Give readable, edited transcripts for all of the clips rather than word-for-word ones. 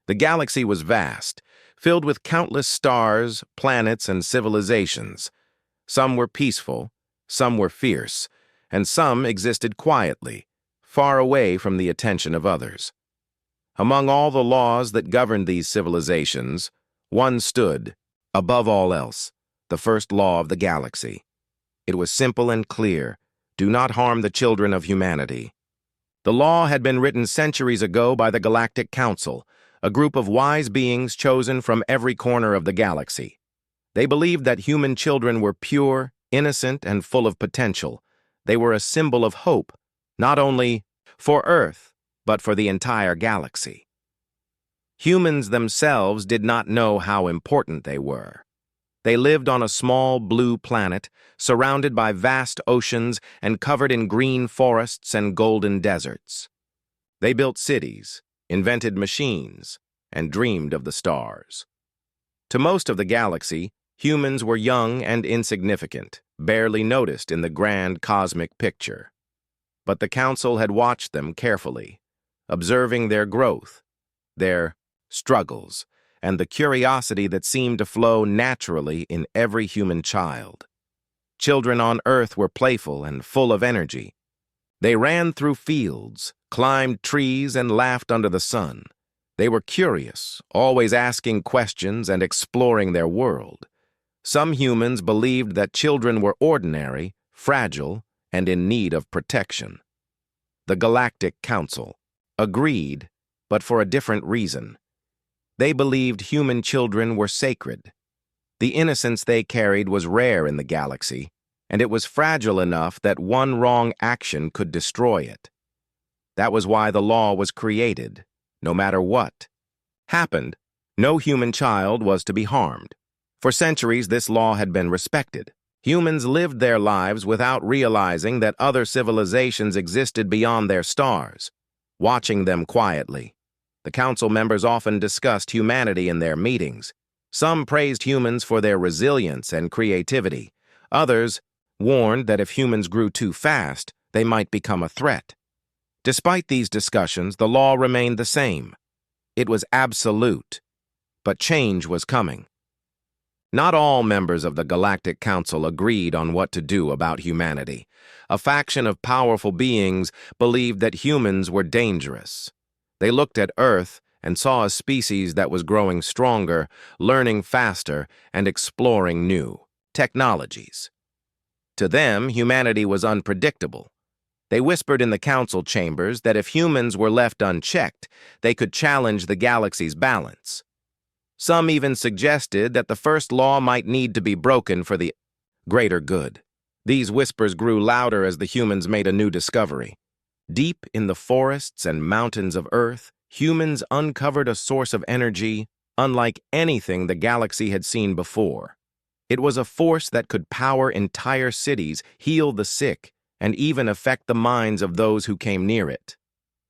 The galaxy was vast, filled with countless stars, planets, and civilizations. Some were peaceful, some were fierce, and some existed quietly, far away from the attention of others. Among all the laws that governed these civilizations, one stood, above all else, the first law of the galaxy. It was simple and clear: do not harm the children of humanity. The law had been written centuries ago by the Galactic Council, a group of wise beings chosen from every corner of the galaxy. They believed that human children were pure, innocent, and full of potential. They were a symbol of hope, not only for Earth, but for the entire galaxy. Humans themselves did not know how important they were. They lived on a small blue planet, surrounded by vast oceans and covered in green forests and golden deserts. They built cities, invented machines, and dreamed of the stars. To most of the galaxy, humans were young and insignificant, barely noticed in the grand cosmic picture. But the Council had watched them carefully, observing their growth, their struggles, and the curiosity that seemed to flow naturally in every human child. Children on Earth were playful and full of energy. They ran through fields, climbed trees, and laughed under the sun. They were curious, always asking questions and exploring their world. Some humans believed that children were ordinary, fragile, and in need of protection. The Galactic Council agreed, but for a different reason. They believed human children were sacred. The innocence they carried was rare in the galaxy, and it was fragile enough that one wrong action could destroy it. That was why the law was created. No matter what happened, no human child was to be harmed. For centuries, this law had been respected. Humans lived their lives without realizing that other civilizations existed beyond their stars, watching them quietly. The council members often discussed humanity in their meetings. Some praised humans for their resilience and creativity. Others warned that if humans grew too fast, they might become a threat. Despite these discussions, the law remained the same. It was absolute, but change was coming. Not all members of the Galactic Council agreed on what to do about humanity. A faction of powerful beings believed that humans were dangerous. They looked at Earth and saw a species that was growing stronger, learning faster, and exploring new technologies. To them, humanity was unpredictable. They whispered in the council chambers that if humans were left unchecked, they could challenge the galaxy's balance. Some even suggested that the first law might need to be broken for the greater good. These whispers grew louder as the humans made a new discovery. Deep in the forests and mountains of Earth, humans uncovered a source of energy unlike anything the galaxy had seen before. It was a force that could power entire cities, heal the sick, and even affect the minds of those who came near it.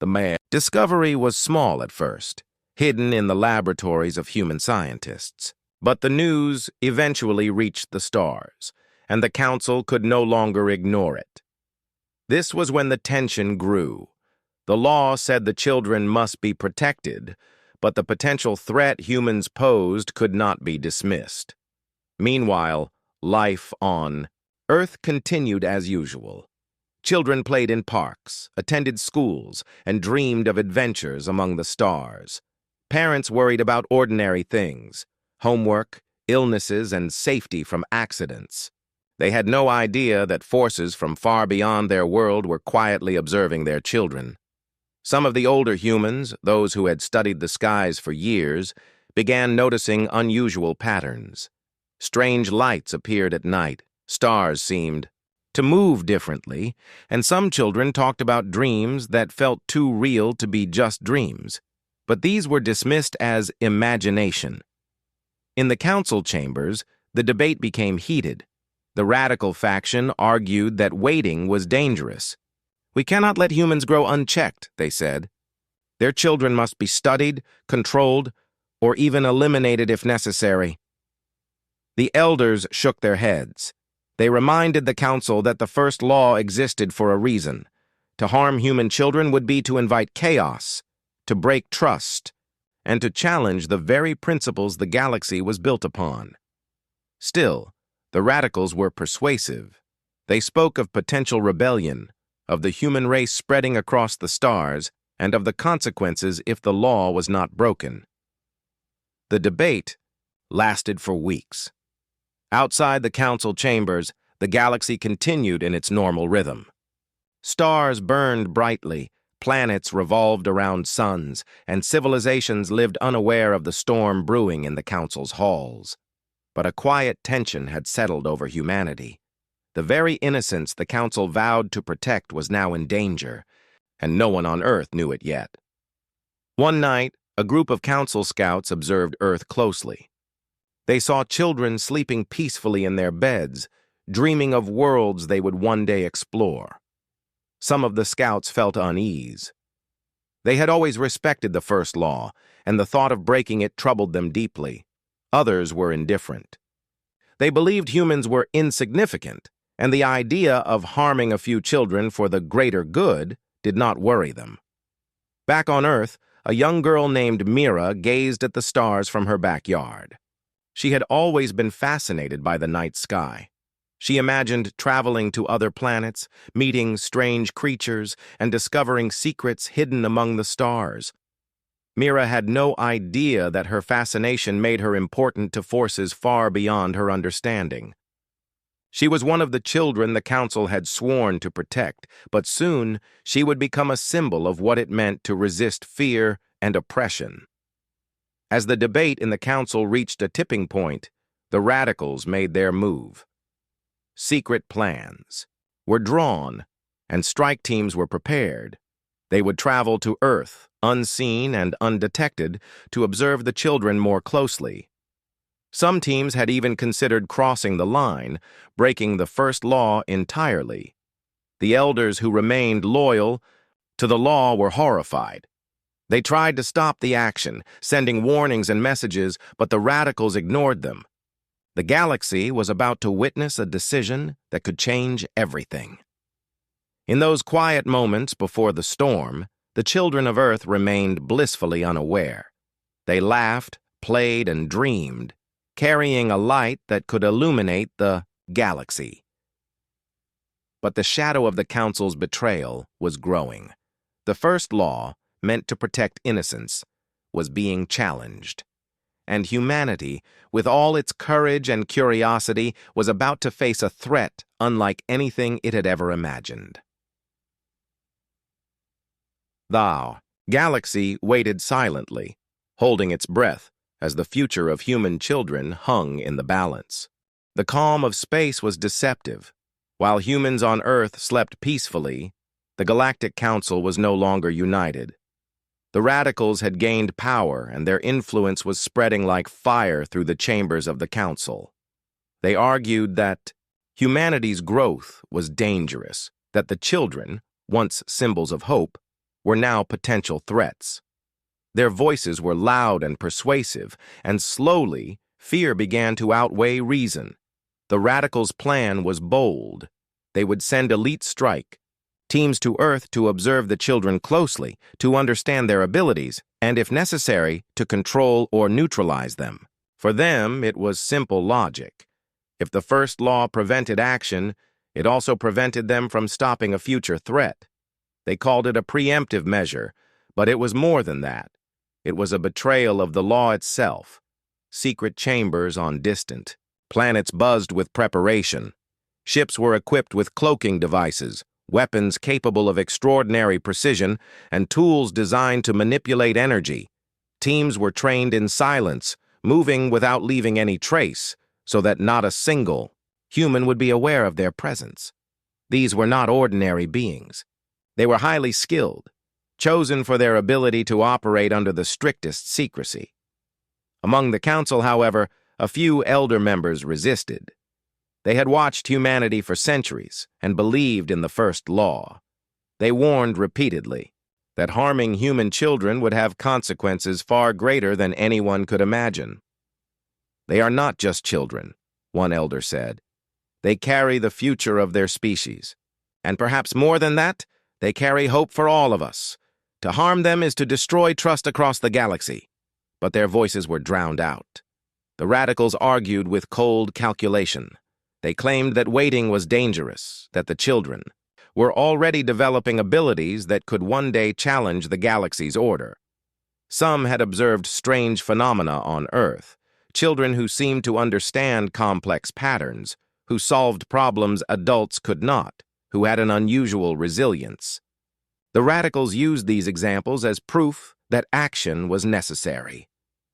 The discovery was small at first, hidden in the laboratories of human scientists. But the news eventually reached the stars, and the council could no longer ignore it. This was when the tension grew. The law said the children must be protected, but the potential threat humans posed could not be dismissed. Meanwhile, life on Earth continued as usual. Children played in parks, attended schools, and dreamed of adventures among the stars. Parents worried about ordinary things: homework, illnesses, and safety from accidents. They had no idea that forces from far beyond their world were quietly observing their children. Some of the older humans, those who had studied the skies for years, began noticing unusual patterns. Strange lights appeared at night, stars seemed to move differently, and some children talked about dreams that felt too real to be just dreams. But these were dismissed as imagination. In the council chambers, the debate became heated. The radical faction argued that waiting was dangerous. "We cannot let humans grow unchecked," they said. "Their children must be studied, controlled, or even eliminated if necessary." The elders shook their heads. They reminded the council that the first law existed for a reason. To harm human children would be to invite chaos, to break trust, and to challenge the very principles the galaxy was built upon. Still, the radicals were persuasive. They spoke of potential rebellion, of the human race spreading across the stars, and of the consequences if the law was not broken. The debate lasted for weeks. Outside the council chambers, the galaxy continued in its normal rhythm. Stars burned brightly, planets revolved around suns, and civilizations lived unaware of the storm brewing in the council's halls. But a quiet tension had settled over humanity. The very innocence the council vowed to protect was now in danger, and no one on Earth knew it yet. One night, a group of council scouts observed Earth closely. They saw children sleeping peacefully in their beds, dreaming of worlds they would one day explore. Some of the scouts felt unease. They had always respected the first law, and the thought of breaking it troubled them deeply. Others were indifferent. They believed humans were insignificant, and the idea of harming a few children for the greater good did not worry them. Back on Earth, a young girl named Mira gazed at the stars from her backyard. She had always been fascinated by the night sky. She imagined traveling to other planets, meeting strange creatures, and discovering secrets hidden among the stars. Mira had no idea that her fascination made her important to forces far beyond her understanding. She was one of the children the council had sworn to protect, but soon she would become a symbol of what it meant to resist fear and oppression. As the debate in the council reached a tipping point, the radicals made their move. Secret plans were drawn, and strike teams were prepared. They would travel to Earth, unseen and undetected, to observe the children more closely. Some teams had even considered crossing the line, breaking the first law entirely. The elders who remained loyal to the law were horrified. They tried to stop the action, sending warnings and messages, but the radicals ignored them. The galaxy was about to witness a decision that could change everything. In those quiet moments before the storm, the children of Earth remained blissfully unaware. They laughed, played, and dreamed, carrying a light that could illuminate the galaxy. But the shadow of the council's betrayal was growing. The first law, meant to protect innocence, was being challenged. And humanity, with all its courage and curiosity, was about to face a threat unlike anything it had ever imagined. The galaxy waited silently, holding its breath as the future of human children hung in the balance. The calm of space was deceptive. While humans on Earth slept peacefully, the Galactic Council was no longer united. The radicals had gained power, and their influence was spreading like fire through the chambers of the council. They argued that humanity's growth was dangerous, that the children, once symbols of hope, were now potential threats. Their voices were loud and persuasive, and slowly, fear began to outweigh reason. The radicals' plan was bold. They would send elite strike teams to Earth to observe the children closely, to understand their abilities, and if necessary, to control or neutralize them. For them, it was simple logic. If the first law prevented action, it also prevented them from stopping a future threat. They called it a preemptive measure, but it was more than that. It was a betrayal of the law itself. Secret chambers on distant planets buzzed with preparation. Ships were equipped with cloaking devices, weapons capable of extraordinary precision, and tools designed to manipulate energy. Teams were trained in silence, moving without leaving any trace, so that not a single human would be aware of their presence. These were not ordinary beings. They were highly skilled, chosen for their ability to operate under the strictest secrecy. Among the council, however, a few elder members resisted. They had watched humanity for centuries and believed in the first law. They warned repeatedly that harming human children would have consequences far greater than anyone could imagine. "They are not just children," one elder said. "They carry the future of their species. And perhaps more than that, they carry hope for all of us. To harm them is to destroy trust across the galaxy." but their voices were drowned out. The radicals argued with cold calculation. They claimed that waiting was dangerous, that the children were already developing abilities that could one day challenge the galaxy's order. Some had observed strange phenomena on Earth, children who seemed to understand complex patterns, who solved problems adults could not, who had an unusual resilience. The radicals used these examples as proof that action was necessary.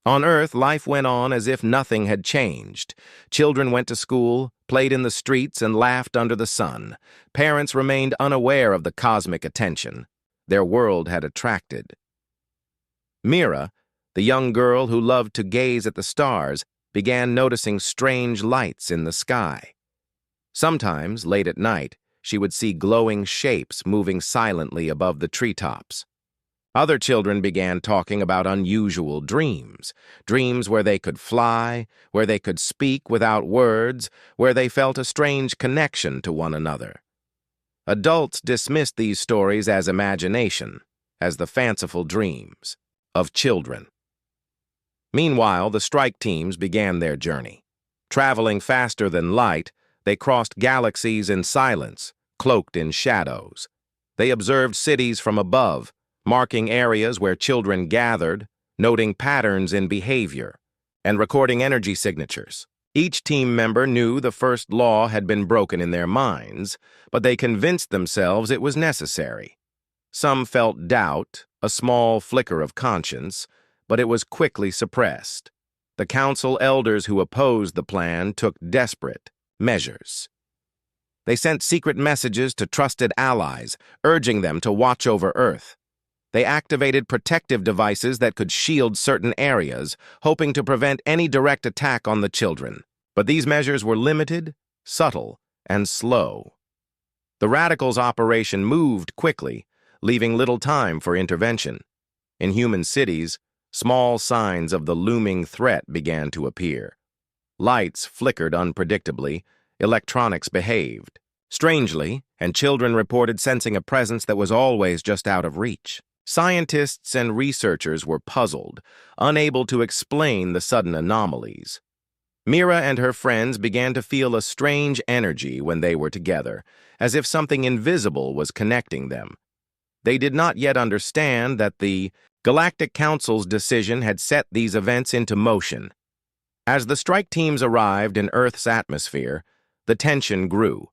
On Earth, life went on as if nothing had changed. Children went to school, played in the streets, and laughed under the sun. Parents remained unaware of the cosmic attention their world had attracted. Mira, the young girl who loved to gaze at the stars, began noticing strange lights in the sky. Sometimes, late at night, she would see glowing shapes moving silently above the treetops. Other children began talking about unusual dreams, dreams where they could fly, where they could speak without words, where they felt a strange connection to one another. Adults dismissed these stories as imagination, as the fanciful dreams of children. Meanwhile, the strike teams began their journey. Traveling faster than light, they crossed galaxies in silence, cloaked in shadows. They observed cities from above, marking areas where children gathered, noting patterns in behavior, and recording energy signatures. Each team member knew the first law had been broken in their minds, but they convinced themselves it was necessary. Some felt doubt, a small flicker of conscience, but it was quickly suppressed. The council elders who opposed the plan took desperate measures. They sent secret messages to trusted allies, urging them to watch over Earth. They activated protective devices that could shield certain areas, hoping to prevent any direct attack on the children. But these measures were limited, subtle, and slow. The radicals' operation moved quickly, leaving little time for intervention. In human cities, small signs of the looming threat began to appear. Lights flickered unpredictably, electronics behaved strangely, and children reported sensing a presence that was always just out of reach. Scientists and researchers were puzzled, unable to explain the sudden anomalies. Mira and her friends began to feel a strange energy when they were together, as if something invisible was connecting them. They did not yet understand that the Galactic Council's decision had set these events into motion. As the strike teams arrived in Earth's atmosphere, the tension grew.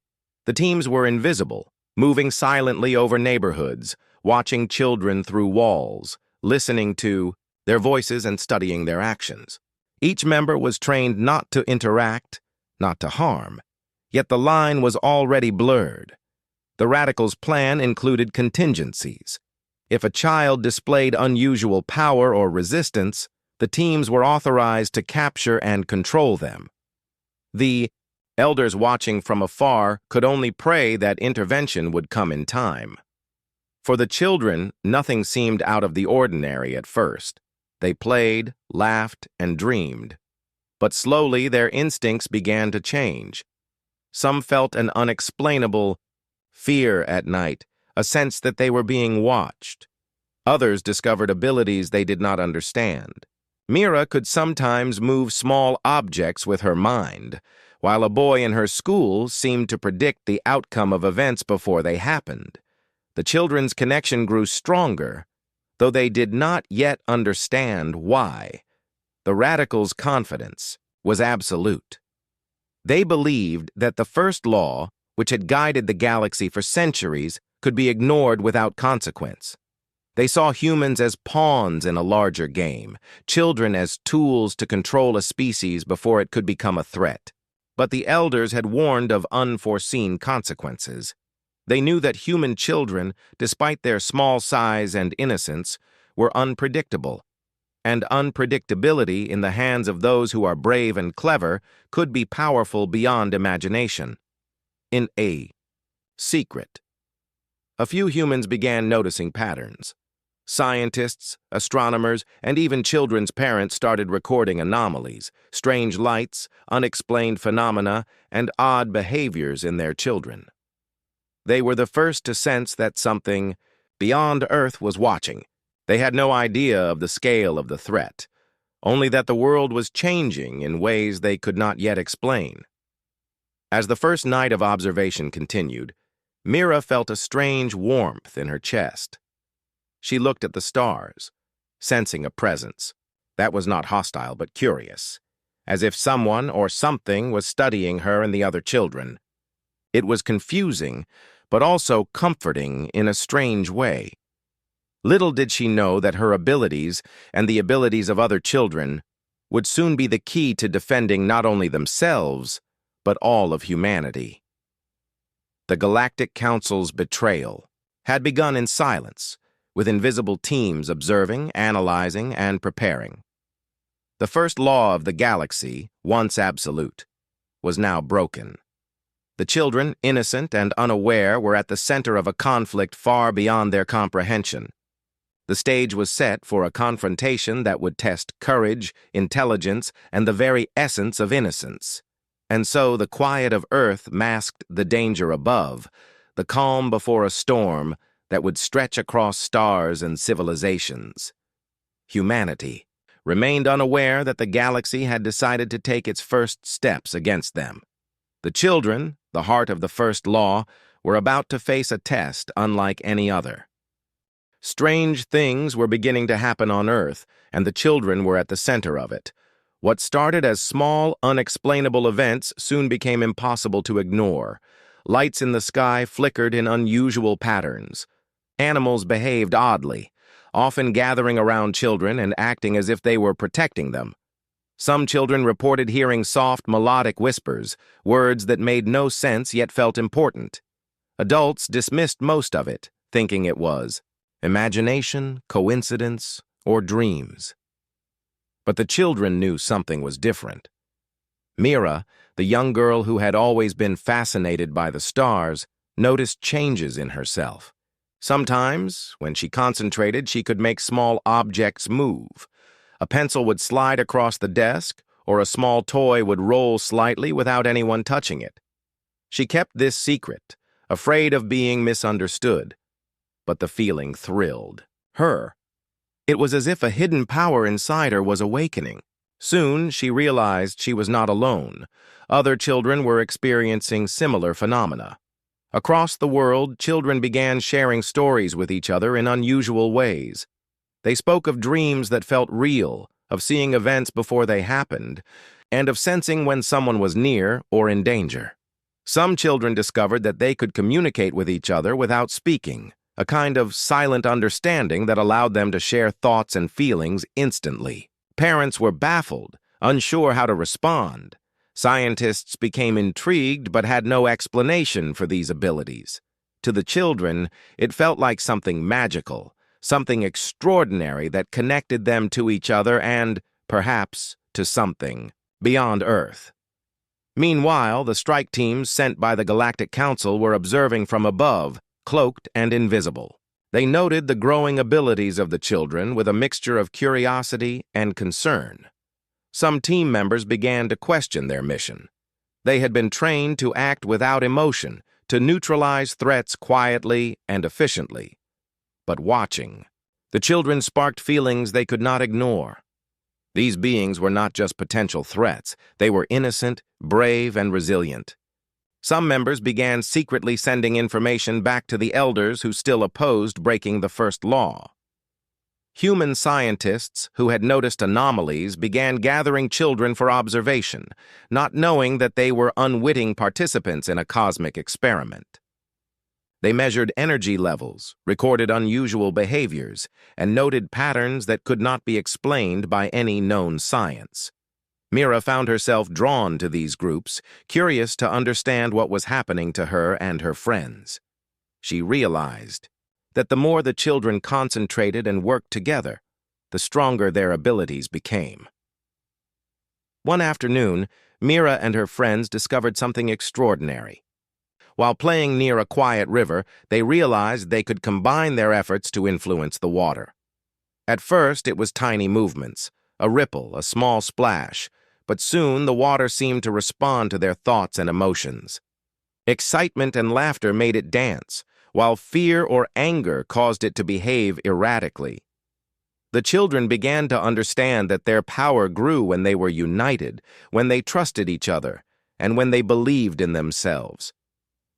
The teams were invisible, moving silently over neighborhoods, watching children through walls, listening to their voices and studying their actions. Each member was trained not to interact, not to harm, yet the line was already blurred. The radicals' plan included contingencies. If a child displayed unusual power or resistance, the teams were authorized to capture and control them. The elders watching from afar could only pray that intervention would come in time. For the children, nothing seemed out of the ordinary at first. They played, laughed, and dreamed. But slowly their instincts began to change. Some felt an unexplainable fear at night, a sense that they were being watched. Others discovered abilities they did not understand. Mira could sometimes move small objects with her mind, while a boy in her school seemed to predict the outcome of events before they happened. The children's connection grew stronger, though they did not yet understand why. The radicals' confidence was absolute. They believed that the first law, which had guided the galaxy for centuries, could be ignored without consequence. They saw humans as pawns in a larger game, children as tools to control a species before it could become a threat. But the elders had warned of unforeseen consequences. They knew that human children, despite their small size and innocence, were unpredictable, and unpredictability in the hands of those who are brave and clever could be powerful beyond imagination. In a secret, a few humans began noticing patterns. Scientists, astronomers, and even children's parents started recording anomalies, strange lights, unexplained phenomena, and odd behaviors in their children. They were the first to sense that something beyond Earth was watching. They had no idea of the scale of the threat, only that the world was changing in ways they could not yet explain. As the first night of observation continued, Mira felt a strange warmth in her chest. She looked at the stars, sensing a presence that was not hostile but curious, as if someone or something was studying her and the other children. It was confusing, but also comforting in a strange way. Little did she know that her abilities and the abilities of other children would soon be the key to defending not only themselves, but all of humanity. The Galactic Council's betrayal had begun in silence, with invisible teams observing, analyzing, and preparing. The first law of the galaxy, once absolute, was now broken. The children, innocent and unaware, were at the center of a conflict far beyond their comprehension. The stage was set for a confrontation that would test courage, intelligence, and the very essence of innocence. And so the quiet of Earth masked the danger above, the calm before a storm that would stretch across stars and civilizations. Humanity remained unaware that the galaxy had decided to take its first steps against them. The children, the heart of the first law, were about to face a test unlike any other. Strange things were beginning to happen on Earth, and the children were at the center of it. What started as small, unexplainable events soon became impossible to ignore. Lights in the sky flickered in unusual patterns. Animals behaved oddly, often gathering around children and acting as if they were protecting them. Some children reported hearing soft, melodic whispers, words that made no sense yet felt important. Adults dismissed most of it, thinking it was imagination, coincidence, or dreams. But the children knew something was different. Mira, the young girl who had always been fascinated by the stars, noticed changes in herself. Sometimes, when she concentrated, she could make small objects move. A pencil would slide across the desk, or a small toy would roll slightly without anyone touching it. She kept this secret, afraid of being misunderstood. But the feeling thrilled her. It was as if a hidden power inside her was awakening. Soon, she realized she was not alone. Other children were experiencing similar phenomena. Across the world, children began sharing stories with each other in unusual ways. They spoke of dreams that felt real, of seeing events before they happened, and of sensing when someone was near or in danger. Some children discovered that they could communicate with each other without speaking, a kind of silent understanding that allowed them to share thoughts and feelings instantly. Parents were baffled, unsure how to respond. Scientists became intrigued but had no explanation for these abilities. To the children, it felt like something magical, something extraordinary that connected them to each other and, perhaps, to something beyond Earth. Meanwhile, the strike teams sent by the Galactic Council were observing from above, cloaked and invisible. They noted the growing abilities of the children with a mixture of curiosity and concern. Some team members began to question their mission. They had been trained to act without emotion, to neutralize threats quietly and efficiently. But watching, the children sparked feelings they could not ignore. These beings were not just potential threats. They were innocent, brave, and resilient. Some members began secretly sending information back to the elders who still opposed breaking the first law. Human scientists who had noticed anomalies began gathering children for observation, not knowing that they were unwitting participants in a cosmic experiment. They measured energy levels, recorded unusual behaviors, and noted patterns that could not be explained by any known science. Mira found herself drawn to these groups, curious to understand what was happening to her and her friends. She realized that the more the children concentrated and worked together, the stronger their abilities became. One afternoon, Mira and her friends discovered something extraordinary. While playing near a quiet river, they realized they could combine their efforts to influence the water. At first, it was tiny movements, a ripple, a small splash, but soon the water seemed to respond to their thoughts and emotions. Excitement and laughter made it dance, while fear or anger caused it to behave erratically. The children began to understand that their power grew when they were united, when they trusted each other, and when they believed in themselves.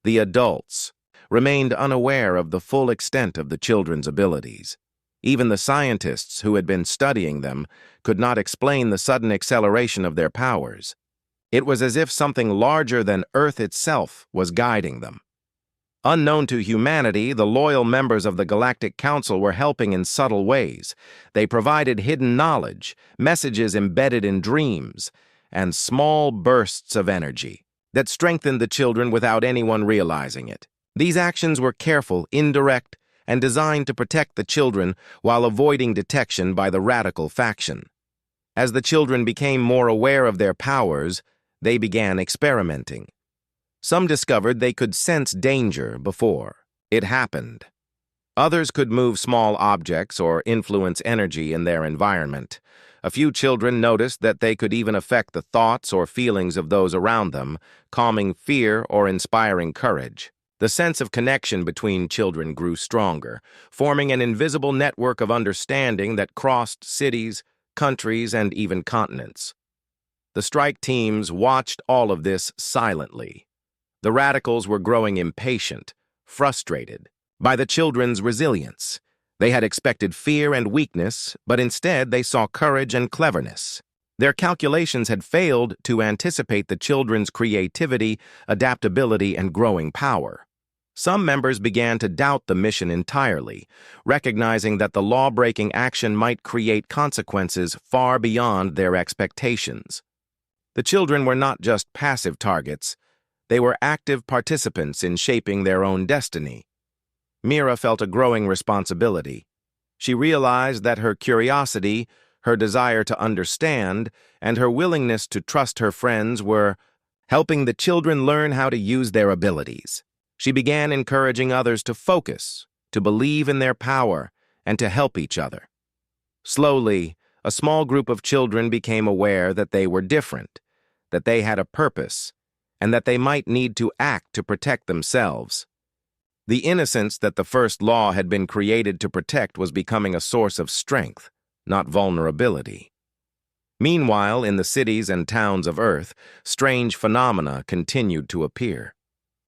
The adults remained unaware of the full extent of the children's abilities. Even the scientists who had been studying them could not explain the sudden acceleration of their powers. It was as if something larger than Earth itself was guiding them. Unknown to humanity, the loyal members of the Galactic Council were helping in subtle ways. They provided hidden knowledge, messages embedded in dreams, and small bursts of energy that strengthened the children without anyone realizing it. These actions were careful, indirect, and designed to protect the children while avoiding detection by the radical faction. As the children became more aware of their powers, they began experimenting. Some discovered they could sense danger before it happened. Others could move small objects or influence energy in their environment. A few children noticed that they could even affect the thoughts or feelings of those around them, calming fear or inspiring courage. The sense of connection between children grew stronger, forming an invisible network of understanding that crossed cities, countries, and even continents. The strike teams watched all of this silently. The radicals were growing impatient, frustrated by the children's resilience. They had expected fear and weakness, but instead they saw courage and cleverness. Their calculations had failed to anticipate the children's creativity, adaptability, and growing power. Some members began to doubt the mission entirely, recognizing that the law-breaking action might create consequences far beyond their expectations. The children were not just passive targets. They were active participants in shaping their own destiny. Mira felt a growing responsibility. She realized that her curiosity, her desire to understand, and her willingness to trust her friends were helping the children learn how to use their abilities. She began encouraging others to focus, to believe in their power, and to help each other. Slowly, a small group of children became aware that they were different, that they had a purpose, and that they might need to act to protect themselves. The innocence that the first law had been created to protect was becoming a source of strength, not vulnerability. Meanwhile, in the cities and towns of Earth, strange phenomena continued to appear.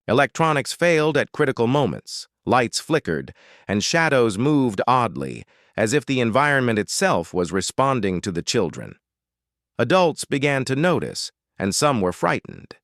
Electronics failed at critical moments, lights flickered, and shadows moved oddly, as if the environment itself was responding to the children. Adults began to notice, and some were frightened.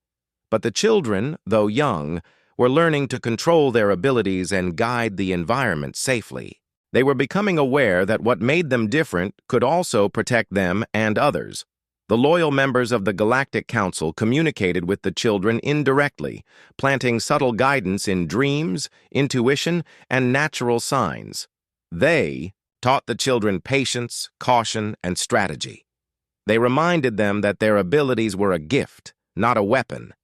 But the children, though young, were learning to control their abilities and guide the environment safely. They were becoming aware that what made them different could also protect them and others. The loyal members of the Galactic Council communicated with the children indirectly, planting subtle guidance in dreams, intuition, and natural signs. They taught the children patience, caution, and strategy. They reminded them that their abilities were a gift, not a weapon,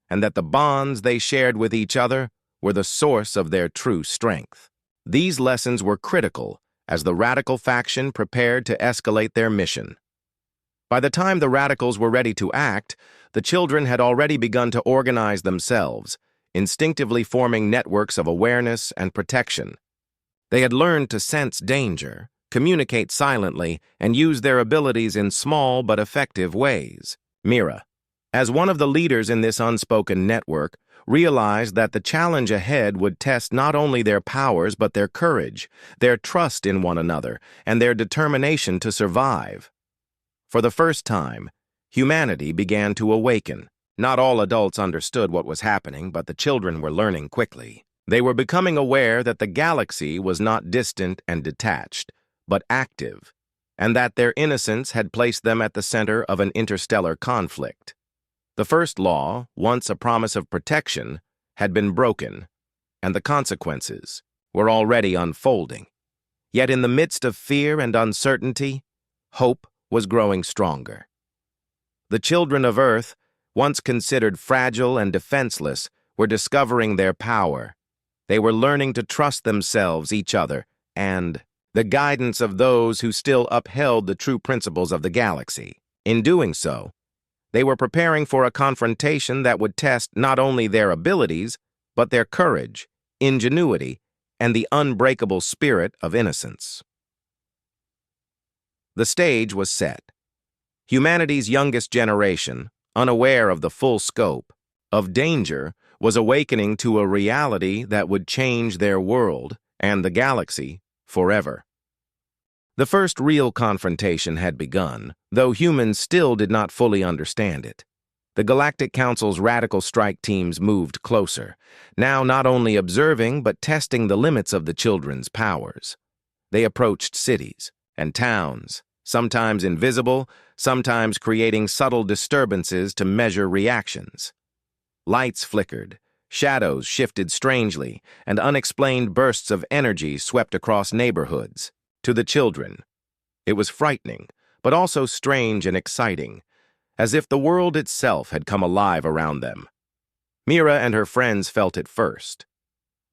and that the bonds they shared with each other were the source of their true strength. These lessons were critical as the radical faction prepared to escalate their mission. By the time the radicals were ready to act, the children had already begun to organize themselves, instinctively forming networks of awareness and protection. They had learned to sense danger, communicate silently, and use their abilities in small but effective ways. Mira, as one of the leaders in this unspoken network, realized that the challenge ahead would test not only their powers but their courage, their trust in one another, and their determination to survive. For the first time, humanity began to awaken. Not all adults understood what was happening, but the children were learning quickly. They were becoming aware that the galaxy was not distant and detached, but active, and that their innocence had placed them at the center of an interstellar conflict. The first law, once a promise of protection, had been broken, and the consequences were already unfolding. Yet in the midst of fear and uncertainty, hope was growing stronger. The children of Earth, once considered fragile and defenseless, were discovering their power. They were learning to trust themselves, each other, and the guidance of those who still upheld the true principles of the galaxy. In doing so, they were preparing for a confrontation that would test not only their abilities, but their courage, ingenuity, and the unbreakable spirit of innocence. The stage was set. Humanity's youngest generation, unaware of the full scope of danger, was awakening to a reality that would change their world and the galaxy forever. The first real confrontation had begun, though humans still did not fully understand it. The Galactic Council's radical strike teams moved closer, now not only observing but testing the limits of the children's powers. They approached cities and towns, sometimes invisible, sometimes creating subtle disturbances to measure reactions. Lights flickered, shadows shifted strangely, and unexplained bursts of energy swept across neighborhoods. To the children, it was frightening, but also strange and exciting, as if the world itself had come alive around them. Mira and her friends felt it first.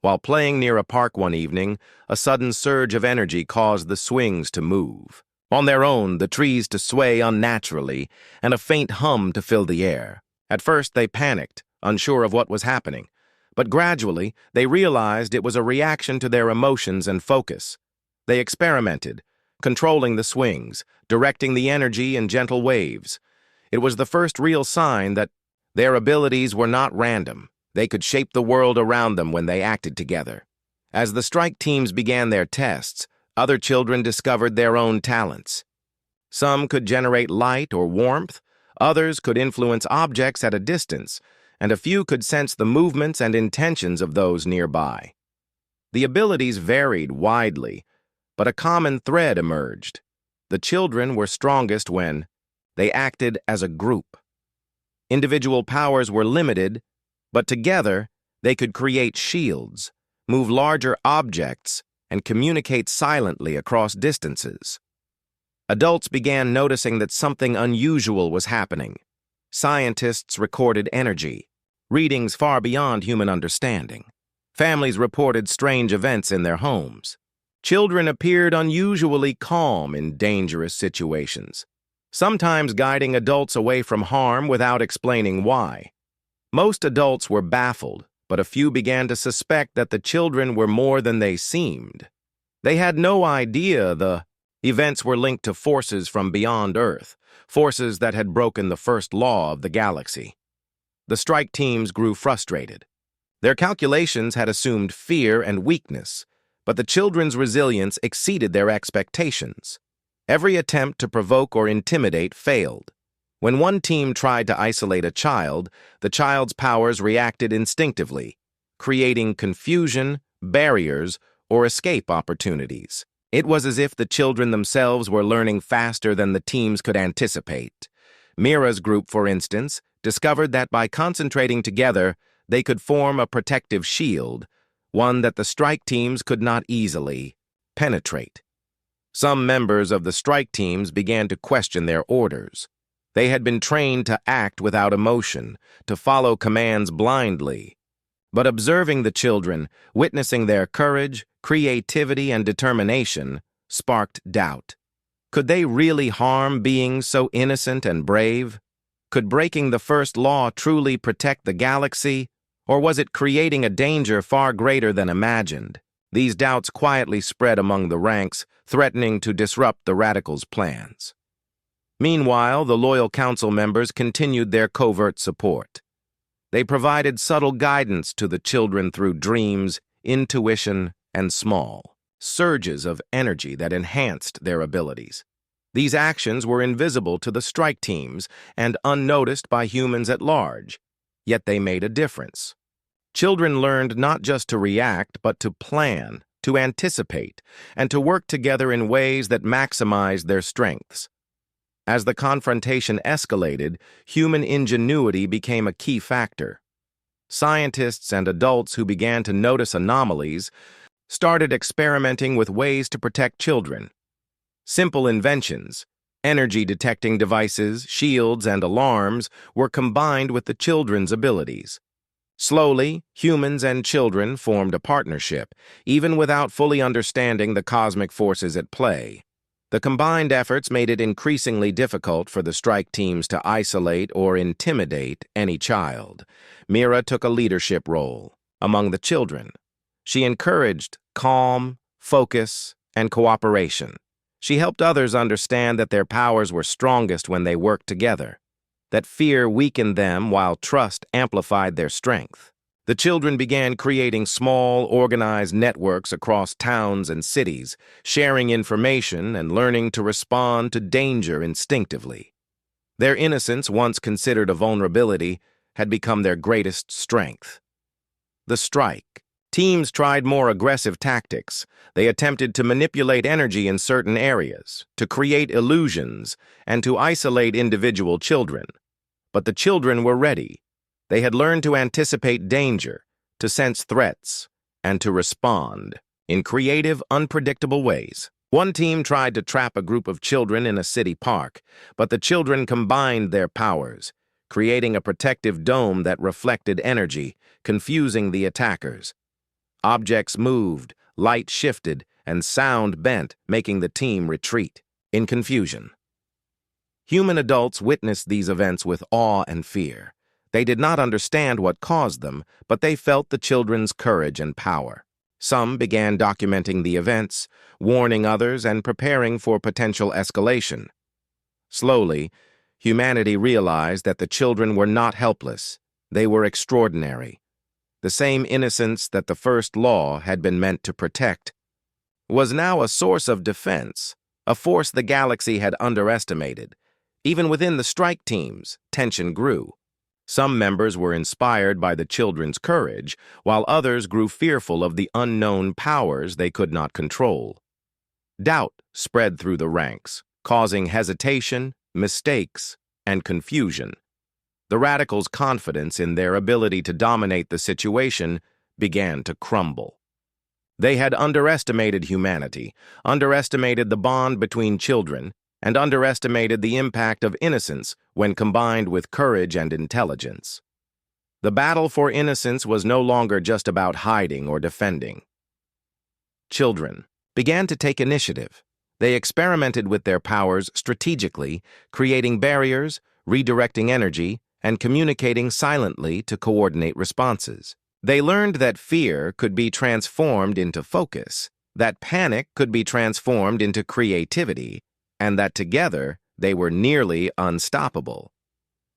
While playing near a park one evening, a sudden surge of energy caused the swings to move. On their own, the trees to sway unnaturally, and a faint hum to fill the air. At first, they panicked, unsure of what was happening, but gradually, they realized it was a reaction to their emotions and focus. They experimented, controlling the swings, directing the energy in gentle waves. It was the first real sign that their abilities were not random. They could shape the world around them when they acted together. As the strike teams began their tests, other children discovered their own talents. Some could generate light or warmth, others could influence objects at a distance, and a few could sense the movements and intentions of those nearby. The abilities varied widely, but a common thread emerged. The children were strongest when they acted as a group. Individual powers were limited, but together they could create shields, move larger objects, and communicate silently across distances. Adults began noticing that something unusual was happening. Scientists recorded energy, readings far beyond human understanding. Families reported strange events in their homes. Children appeared unusually calm in dangerous situations, sometimes guiding adults away from harm without explaining why. Most adults were baffled, but a few began to suspect that the children were more than they seemed. They had no idea the events were linked to forces from beyond Earth, forces that had broken the first law of the galaxy. The strike teams grew frustrated. Their calculations had assumed fear and weakness, but the children's resilience exceeded their expectations. Every attempt to provoke or intimidate failed. When one team tried to isolate a child, the child's powers reacted instinctively, creating confusion, barriers, or escape opportunities. It was as if the children themselves were learning faster than the teams could anticipate. Mira's group, for instance, discovered that by concentrating together, they could form a protective shield, one that the strike teams could not easily penetrate. Some members of the strike teams began to question their orders. They had been trained to act without emotion, to follow commands blindly. But observing the children, witnessing their courage, creativity, and determination, sparked doubt. Could they really harm beings so innocent and brave? Could breaking the first law truly protect the galaxy? Or was it creating a danger far greater than imagined? These doubts quietly spread among the ranks, threatening to disrupt the radicals' plans. Meanwhile, the loyal council members continued their covert support. They provided subtle guidance to the children through dreams, intuition, and small surges of energy that enhanced their abilities. These actions were invisible to the strike teams and unnoticed by humans at large, yet they made a difference. Children learned not just to react, but to plan, to anticipate, and to work together in ways that maximized their strengths. As the confrontation escalated, human ingenuity became a key factor. Scientists and adults who began to notice anomalies started experimenting with ways to protect children. Simple inventions, energy-detecting devices, shields, and alarms were combined with the children's abilities. Slowly, humans and children formed a partnership, even without fully understanding the cosmic forces at play. The combined efforts made it increasingly difficult for the strike teams to isolate or intimidate any child. Mira took a leadership role among the children. She encouraged calm, focus, and cooperation. She helped others understand that their powers were strongest when they worked together, that fear weakened them while trust amplified their strength. The children began creating small, organized networks across towns and cities, sharing information and learning to respond to danger instinctively. Their innocence, once considered a vulnerability, had become their greatest strength. The strike. Teams tried more aggressive tactics. They attempted to manipulate energy in certain areas, to create illusions, and to isolate individual children. But the children were ready. They had learned to anticipate danger, to sense threats, and to respond in creative, unpredictable ways. One team tried to trap a group of children in a city park, but the children combined their powers, creating a protective dome that reflected energy, confusing the attackers. Objects moved, light shifted, and sound bent, making the team retreat in confusion. Human adults witnessed these events with awe and fear. They did not understand what caused them, but they felt the children's courage and power. Some began documenting the events, warning others, and preparing for potential escalation. Slowly, humanity realized that the children were not helpless. They were extraordinary. The same innocence that the first law had been meant to protect was now a source of defense, a force the galaxy had underestimated. Even within the strike teams, tension grew. Some members were inspired by the children's courage, while others grew fearful of the unknown powers they could not control. Doubt spread through the ranks, causing hesitation, mistakes, and confusion. The radicals' confidence in their ability to dominate the situation began to crumble. They had underestimated humanity, underestimated the bond between children, and underestimated the impact of innocence when combined with courage and intelligence. The battle for innocence was no longer just about hiding or defending. Children began to take initiative. They experimented with their powers strategically, creating barriers, redirecting energy, and communicating silently to coordinate responses. They learned that fear could be transformed into focus, that panic could be transformed into creativity, and that together they were nearly unstoppable.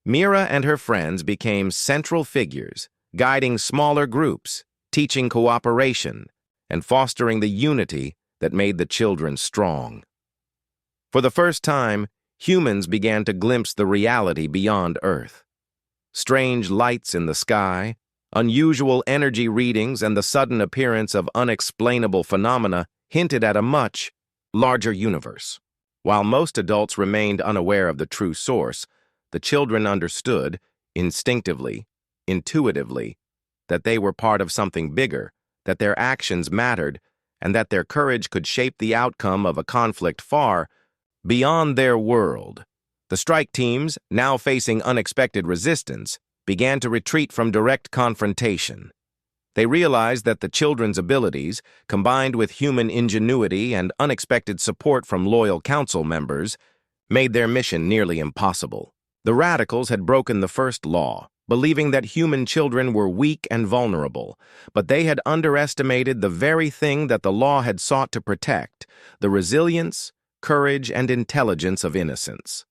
Mira and her friends became central figures, guiding smaller groups, teaching cooperation, and fostering the unity that made the children strong. For the first time, humans began to glimpse the reality beyond Earth. Strange lights in the sky, unusual energy readings, and the sudden appearance of unexplainable phenomena hinted at a much larger universe. While most adults remained unaware of the true source, the children understood, instinctively, intuitively, that they were part of something bigger, that their actions mattered, and that their courage could shape the outcome of a conflict far beyond their world. The strike teams, now facing unexpected resistance, began to retreat from direct confrontation. They realized that the children's abilities, combined with human ingenuity and unexpected support from loyal council members, made their mission nearly impossible. The radicals had broken the first law, believing that human children were weak and vulnerable, but they had underestimated the very thing that the law had sought to protect: the resilience, courage, and intelligence of innocence.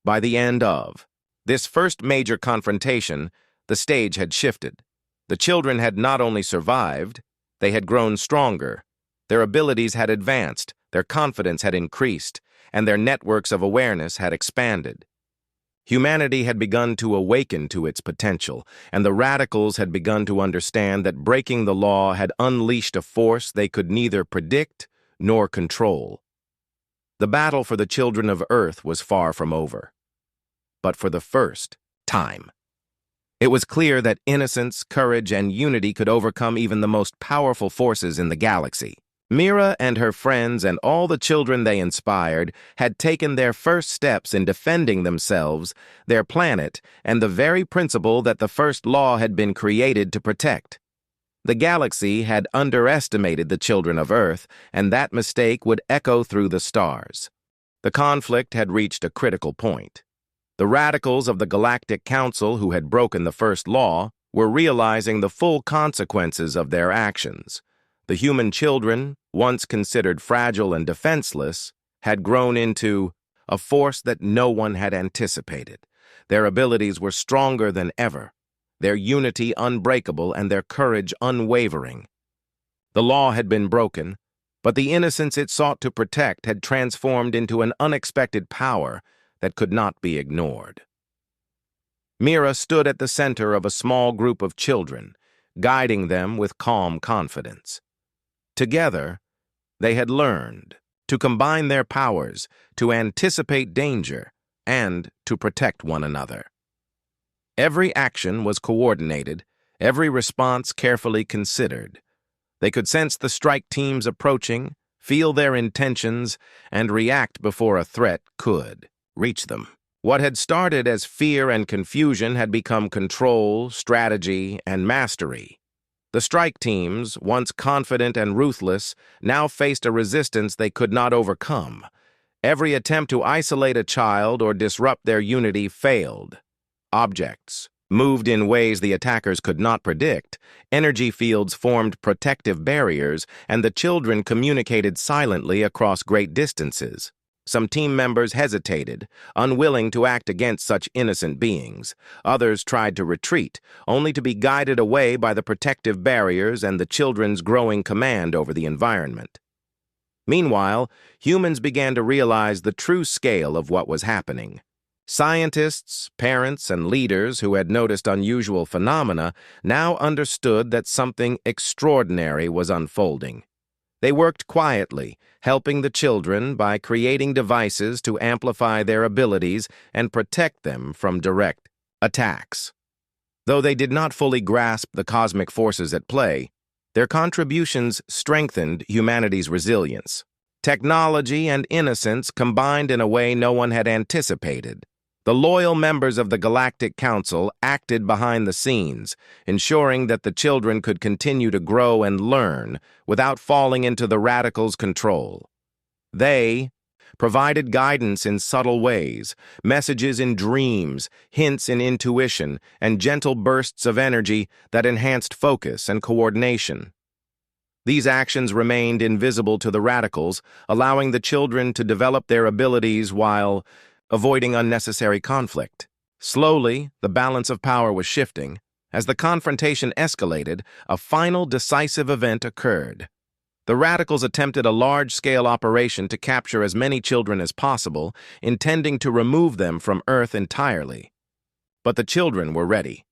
By the end of this first major confrontation, the stage had shifted. The children had not only survived, they had grown stronger. Their abilities had advanced, their confidence had increased, and their networks of awareness had expanded. Humanity had begun to awaken to its potential, and the radicals had begun to understand that breaking the law had unleashed a force they could neither predict nor control. The battle for the children of Earth was far from over. But for the first time, it was clear that innocence, courage, and unity could overcome even the most powerful forces in the galaxy. Mira and her friends and all the children they inspired had taken their first steps in defending themselves, their planet, and the very principle that the first law had been created to protect. The galaxy had underestimated the children of Earth, and that mistake would echo through the stars. The conflict had reached a critical point. The radicals of the Galactic Council who had broken the first law were realizing the full consequences of their actions. The human children, once considered fragile and defenseless, had grown into a force that no one had anticipated. Their abilities were stronger than ever, their unity unbreakable and their courage unwavering. The law had been broken, but the innocence it sought to protect had transformed into an unexpected power that could not be ignored. Mira stood at the center of a small group of children, guiding them with calm confidence. Together, they had learned to combine their powers, to anticipate danger, and to protect one another. Every action was coordinated, every response carefully considered. They could sense the strike teams approaching, feel their intentions, and react before a threat could reach them. What had started as fear and confusion had become control, strategy, and mastery. The strike teams, once confident and ruthless, now faced a resistance they could not overcome. Every attempt to isolate a child or disrupt their unity failed. Objects moved in ways the attackers could not predict, energy fields formed protective barriers, and the children communicated silently across great distances. Some team members hesitated, unwilling to act against such innocent beings. Others tried to retreat, only to be guided away by the protective barriers and the children's growing command over the environment. Meanwhile, humans began to realize the true scale of what was happening. Scientists, parents, and leaders who had noticed unusual phenomena now understood that something extraordinary was unfolding. They worked quietly, helping the children by creating devices to amplify their abilities and protect them from direct attacks. Though they did not fully grasp the cosmic forces at play, their contributions strengthened humanity's resilience. Technology and innocence combined in a way no one had anticipated. The loyal members of the Galactic Council acted behind the scenes, ensuring that the children could continue to grow and learn without falling into the radicals' control. They provided guidance in subtle ways, messages in dreams, hints in intuition, and gentle bursts of energy that enhanced focus and coordination. These actions remained invisible to the radicals, allowing the children to develop their abilities while avoiding unnecessary conflict. Slowly, the balance of power was shifting. As the confrontation escalated, a final decisive event occurred. The radicals attempted a large-scale operation to capture as many children as possible, intending to remove them from Earth entirely. But the children were ready.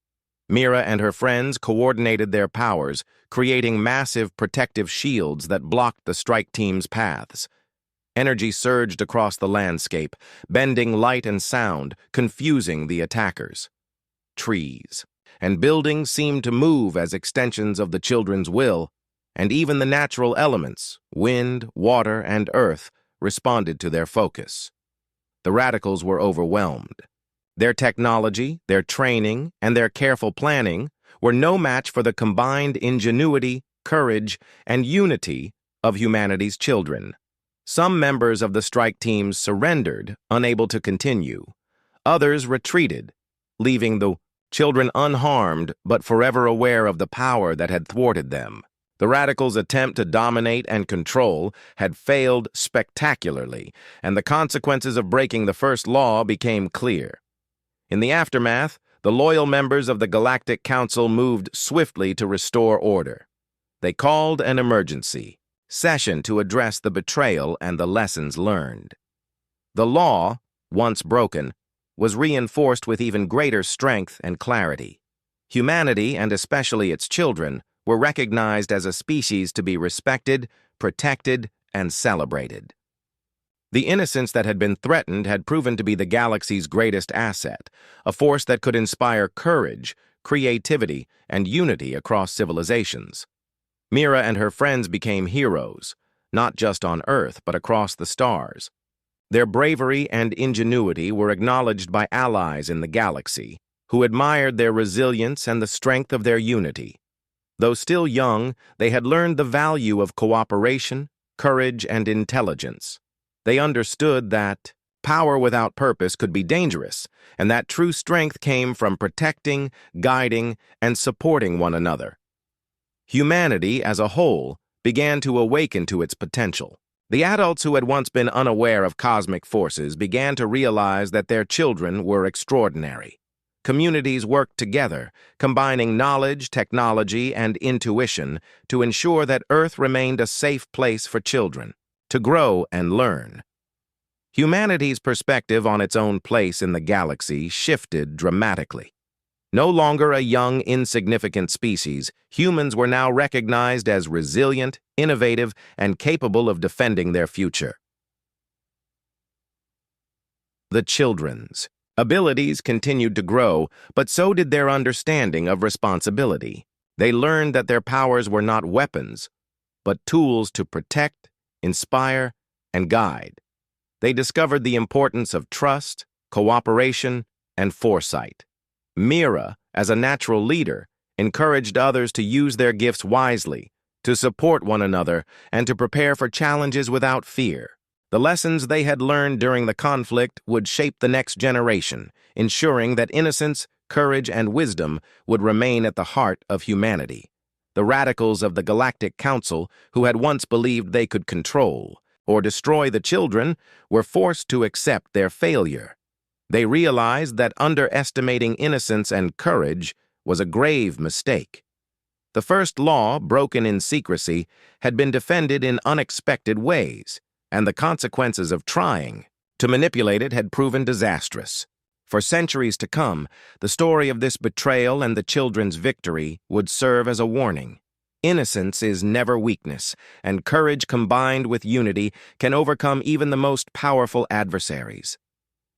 Mira and her friends coordinated their powers, creating massive protective shields that blocked the strike team's paths. Energy surged across the landscape, bending light and sound, confusing the attackers. Trees and buildings seemed to move as extensions of the children's will, and even the natural elements, wind, water, and earth, responded to their focus. The radicals were overwhelmed. Their technology, their training, and their careful planning were no match for the combined ingenuity, courage, and unity of humanity's children. Some members of the strike teams surrendered, unable to continue. Others retreated, leaving the children unharmed but forever aware of the power that had thwarted them. The radicals' attempt to dominate and control had failed spectacularly, and the consequences of breaking the first law became clear. In the aftermath, the loyal members of the Galactic Council moved swiftly to restore order. They called an emergency session to address the betrayal and the lessons learned. The law, once broken, was reinforced with even greater strength and clarity. Humanity, and especially its children, were recognized as a species to be respected, protected, and celebrated. The innocence that had been threatened had proven to be the galaxy's greatest asset, a force that could inspire courage, creativity, and unity across civilizations. Mira and her friends became heroes, not just on Earth, but across the stars. Their bravery and ingenuity were acknowledged by allies in the galaxy, who admired their resilience and the strength of their unity. Though still young, they had learned the value of cooperation, courage, and intelligence. They understood that power without purpose could be dangerous, and that true strength came from protecting, guiding, and supporting one another. Humanity as a whole began to awaken to its potential. The adults who had once been unaware of cosmic forces began to realize that their children were extraordinary. Communities worked together, combining knowledge, technology, and intuition to ensure that Earth remained a safe place for children to grow and learn. Humanity's perspective on its own place in the galaxy shifted dramatically. No longer a young, insignificant species, humans were now recognized as resilient, innovative, and capable of defending their future. The children's abilities continued to grow, but so did their understanding of responsibility. They learned that their powers were not weapons, but tools to protect, inspire, and guide. They discovered the importance of trust, cooperation, and foresight. Mira, as a natural leader, encouraged others to use their gifts wisely, to support one another, and to prepare for challenges without fear. The lessons they had learned during the conflict would shape the next generation, ensuring that innocence, courage, and wisdom would remain at the heart of humanity. The radicals of the Galactic Council, who had once believed they could control or destroy the children, were forced to accept their failure. They realized that underestimating innocence and courage was a grave mistake. The first law, broken in secrecy, had been defended in unexpected ways, and the consequences of trying to manipulate it had proven disastrous. For centuries to come, the story of this betrayal and the children's victory would serve as a warning. Innocence is never weakness, and courage combined with unity can overcome even the most powerful adversaries.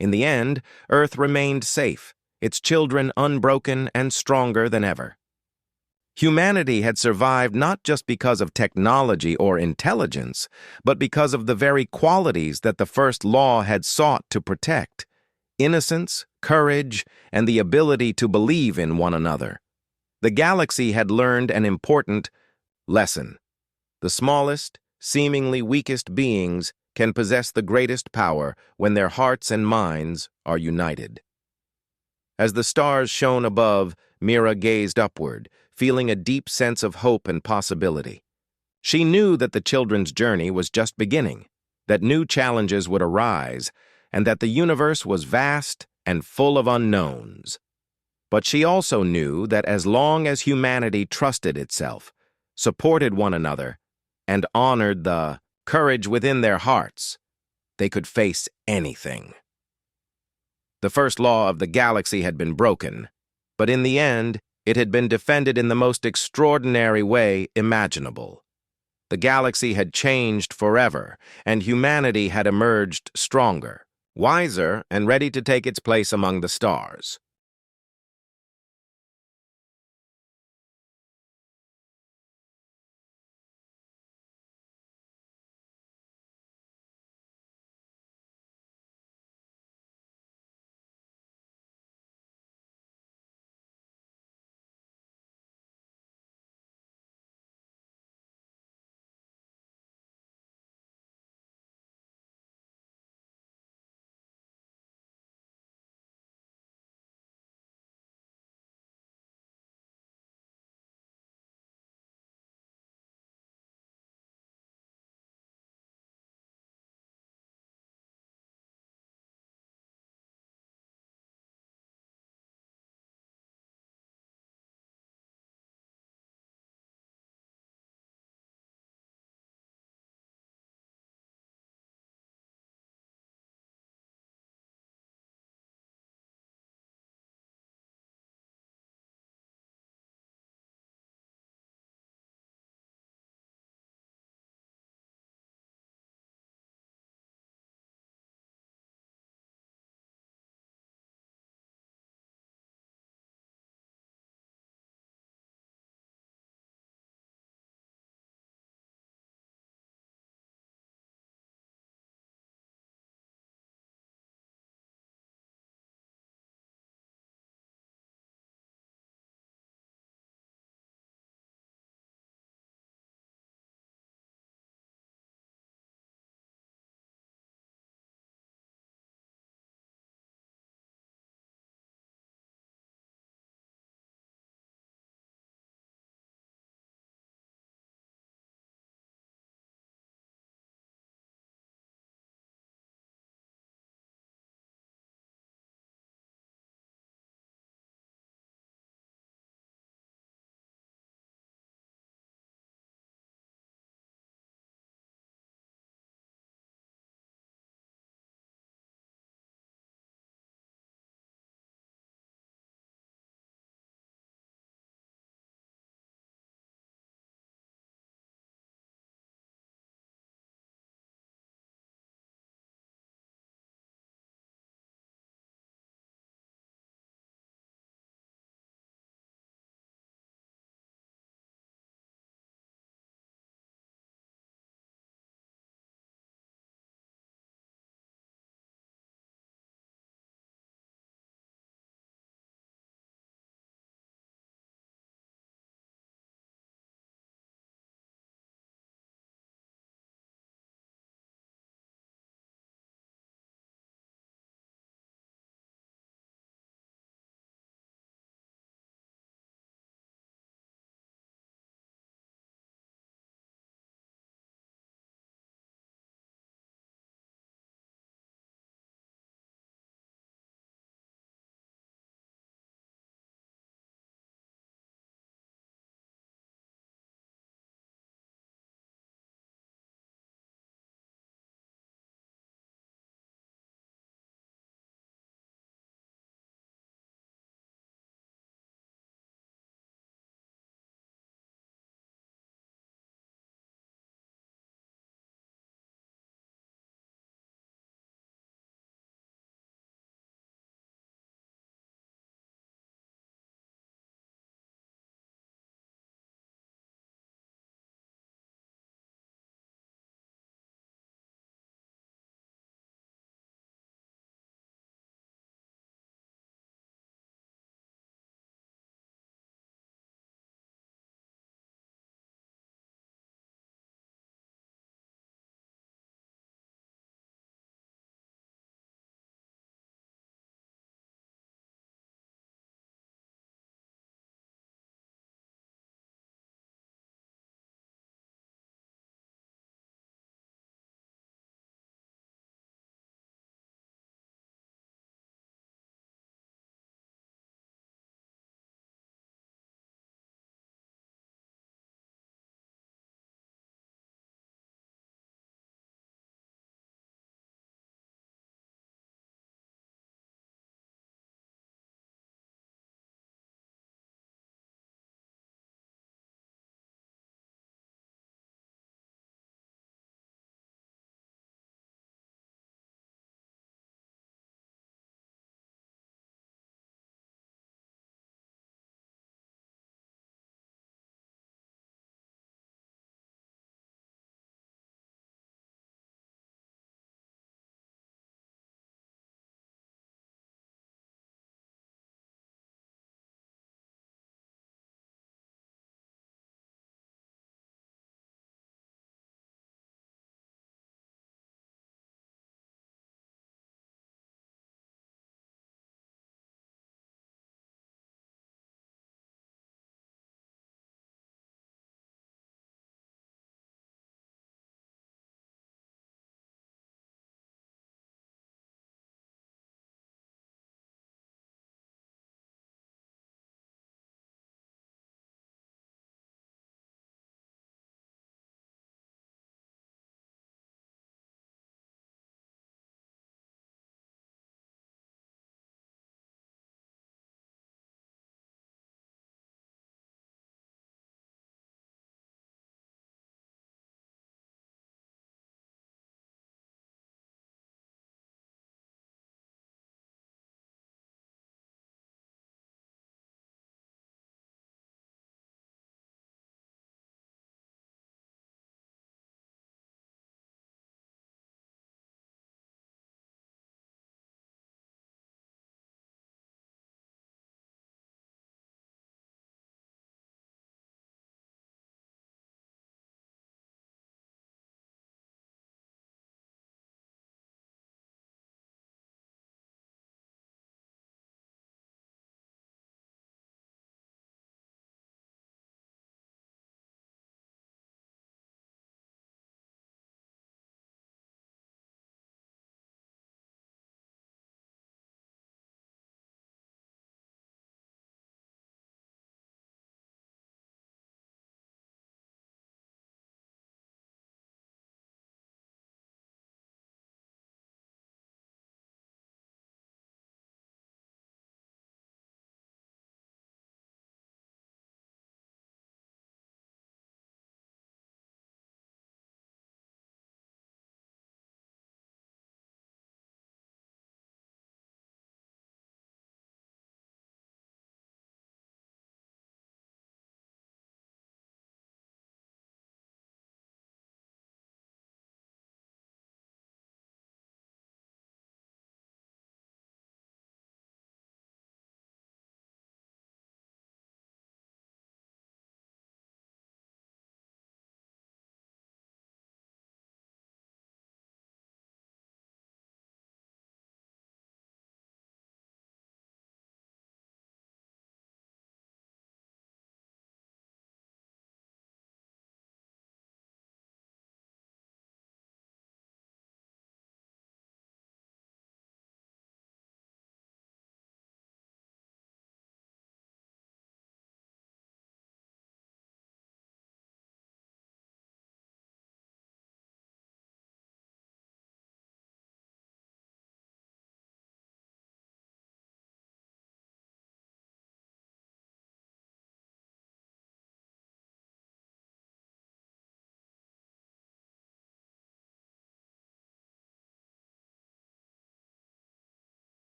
In the end, Earth remained safe, its children unbroken and stronger than ever. Humanity had survived not just because of technology or intelligence, but because of the very qualities that the first law had sought to protect: innocence, courage, and the ability to believe in one another. The galaxy had learned an important lesson. The smallest, seemingly weakest beings can possess the greatest power when their hearts and minds are united. As the stars shone above, Mira gazed upward, feeling a deep sense of hope and possibility. She knew that the children's journey was just beginning, that new challenges would arise, and that the universe was vast and full of unknowns. But she also knew that as long as humanity trusted itself, supported one another, and honored the courage within their hearts, they could face anything. The first law of the galaxy had been broken, but in the end, it had been defended in the most extraordinary way imaginable. The galaxy had changed forever, and humanity had emerged stronger, wiser, and ready to take its place among the stars.